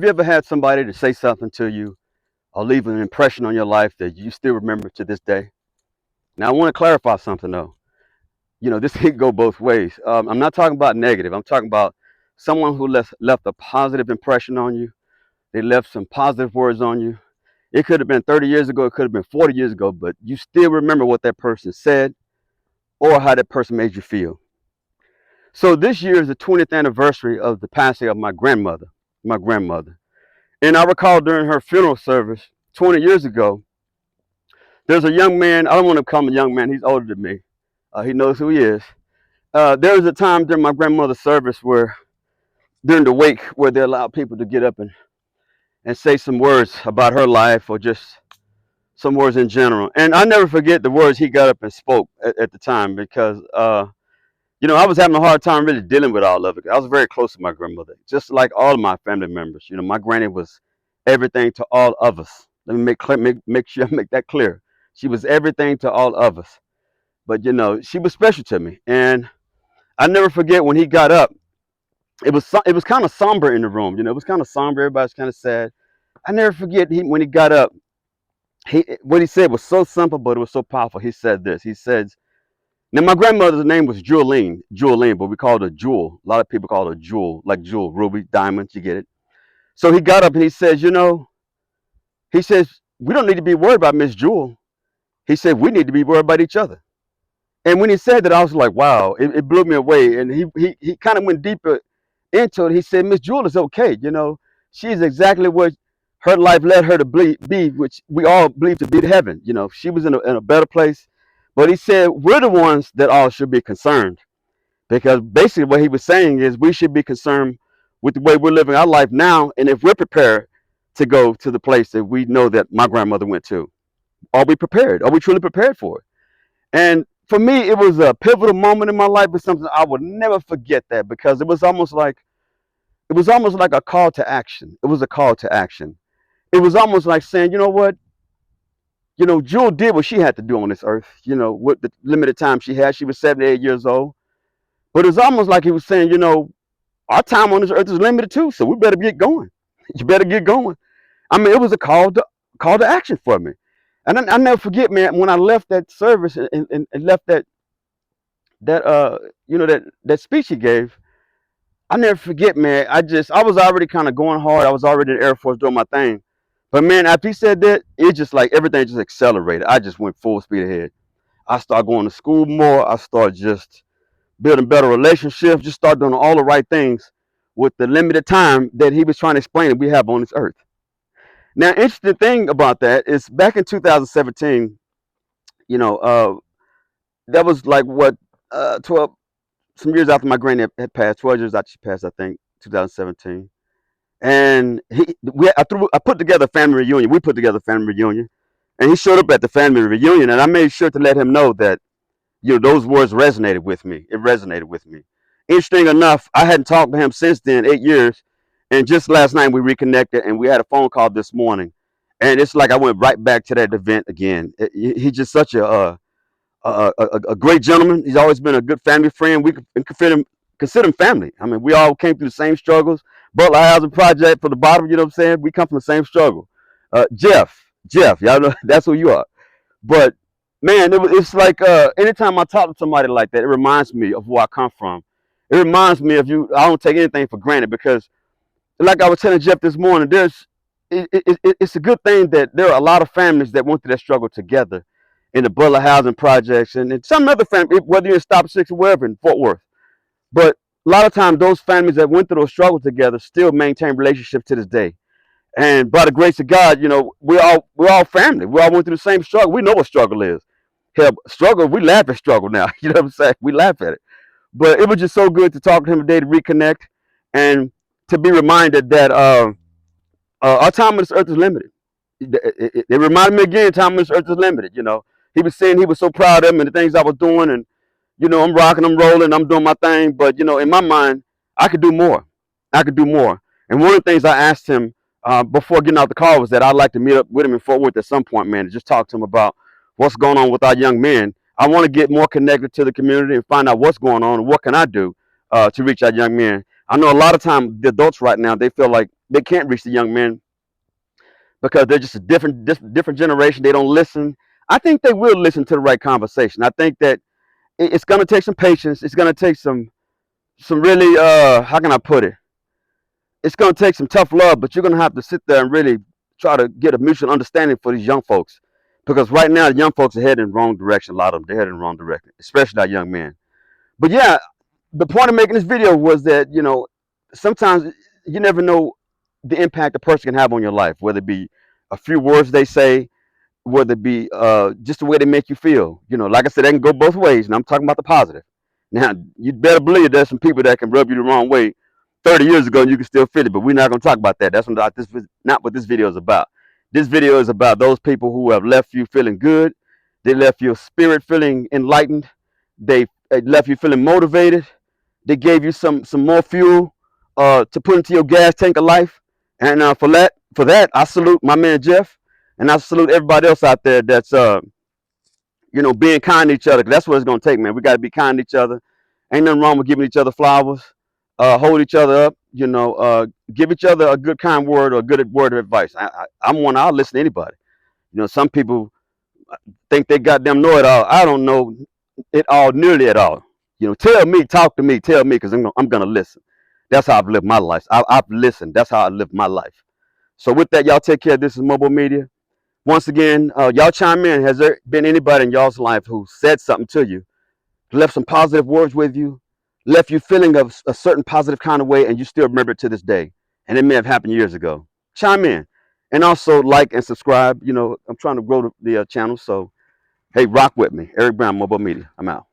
Have you ever had somebody to say something to you or leave an impression on your life that you still remember to this day? Now, I want to clarify something though. This can go both ways. I'm not talking about negative. I'm talking about someone who left a positive impression on you. They left some positive words on you. It could have been 30 years ago. It could have been 40 years ago, but you still remember what that person said or how that person made you feel. So this year is the 20th anniversary of the passing of my grandmother. My grandmother. And I recall during her funeral service 20 years ago, there's a young man. I don't want to call him a young man. He's older than me. He knows who he is. There was a time during my grandmother's service where, during the wake, where they allowed people to get up and say some words about her life or just some words in general. And I never forget the words he got up and spoke at the time because, I was having a hard time really dealing with all of it. I was very close to my grandmother, just like all of my family members. My granny was everything to all of us. Let me make sure I make that clear. She was everything to all of us. But she was special to me, and I never forget when he got up. It was kind of somber in the room. It was kind of somber. Everybody's kind of sad. I never forget when he got up. What he said was so simple, but it was so powerful. He said this. He said, now, my grandmother's name was Julie, but we called her Jewel. A lot of people call her Jewel, like Jewel, ruby, diamond, you get it. So he got up and he says, we don't need to be worried about Miss Jewel. He said, we need to be worried about each other. And when he said that, I was like, wow, it blew me away. And he kind of went deeper into it. He said, Miss Jewel is okay. She's exactly what her life led her to be, which we all believe to be heaven. She was in a better place. But he said, we're the ones that all should be concerned. Because basically what he was saying is we should be concerned with the way we're living our life now. And if we're prepared to go to the place that we know that my grandmother went to, are we prepared? Are we truly prepared for it? And for me, it was a pivotal moment in my life. It's something I would never forget that because it was almost like a call to action. It was a call to action. It was almost like saying, you know what? Jewel did what she had to do on this earth, with the limited time she had. She was 78 years old. But it was almost like he was saying, our time on this earth is limited too, so we better get going. You better get going. I mean, it was a call to action for me. And I never forget, man, when I left that service and left that speech he gave, I never forget, man. I was already kind of going hard. I was already in the Air Force doing my thing. But man, after he said that, it just like everything just accelerated. I just went full speed ahead. I started going to school more. I started just building better relationships, just started doing all the right things with the limited time that he was trying to explain that we have on this earth. Now, interesting thing about that is back in 2017, that was like what 12 some years after my granny had passed, 12 years after she passed, I think, 2017. And I put together a family reunion. We put together a family reunion, and he showed up at the family reunion, and I made sure to let him know that those words resonated with me. It resonated with me. Interesting enough, I hadn't talked to him since then, 8 years, and just last night we reconnected, and we had a phone call this morning, and it's like I went right back to that event again. He's just such a great gentleman. He's always been a good family friend. We consider him family. I mean, we all came through the same struggles. Butler Housing Project for the bottom, you know what I'm saying? We come from the same struggle. Jeff, y'all know that's who you are. But man, it's like anytime I talk to somebody like that, it reminds me of where I come from. It reminds me of you. I don't take anything for granted because, like I was telling Jeff this morning, it's a good thing that there are a lot of families that went through that struggle together in the Butler Housing Projects and some other family, whether you're in Stop 6 or wherever in Fort Worth. But a lot of times, those families that went through those struggles together still maintain relationships to this day. And by the grace of God, we're all family. We all went through the same struggle. We know what struggle is. Hell, struggle, we laugh at struggle now. You know what I'm saying? We laugh at it. But it was just so good to talk to him today, to reconnect, and to be reminded that our time on this earth is limited. It reminded me again, time on this earth is limited. He was saying he was so proud of me and the things I was doing, and I'm rocking, I'm rolling, I'm doing my thing. But in my mind, I could do more. I could do more. And one of the things I asked him before getting out the call was that I'd like to meet up with him in Fort Worth at some point, man, to just talk to him about what's going on with our young men. I want to get more connected to the community and find out what's going on and what can I do to reach our young men. I know a lot of times the adults right now, they feel like they can't reach the young men because they're just a different generation. They don't listen. I think they will listen to the right conversation. I think that it's going to take some patience. It's going to take some really how can I put it? It's going to take some tough love, but you're going to have to sit there and really try to get a mutual understanding for these young folks. Because right now, the young folks are heading in the wrong direction. A lot of them, they're heading in the wrong direction, especially our young men. But yeah, the point of making this video was that, sometimes you never know the impact a person can have on your life, whether it be a few words they say, whether it be just the way they make you feel. Like I said, they can go both ways, and I'm talking about the positive. Now, you better believe there's some people that can rub you the wrong way 30 years ago, and you can still feel it, but we're not going to talk about that. That's not what this video is about. This video is about those people who have left you feeling good. They left your spirit feeling enlightened. They left you feeling motivated. They gave you some more fuel to put into your gas tank of life. And for that, I salute my man Jeff, and I salute everybody else out there that's being kind to each other. 'Cause that's what it's gonna take, man. We got to be kind to each other. Ain't nothing wrong with giving each other flowers. Hold each other up. Give each other a good kind word or a good word of advice. I'm one. I'll listen to anybody. Some people think they goddamn know it all. I don't know it all nearly at all. Tell me, talk to me, tell me, because I'm gonna listen. That's how I've lived my life. I've listened. That's how I live my life. So with that, y'all take care. This is MOBO-Media. Once again, y'all chime in. Has there been anybody in y'all's life who said something to you, left some positive words with you, left you feeling a certain positive kind of way, and you still remember it to this day? And it may have happened years ago. Chime in. And also like and subscribe. I'm trying to grow the channel. So, hey, rock with me. Eric Brown, MOBO-Media. I'm out.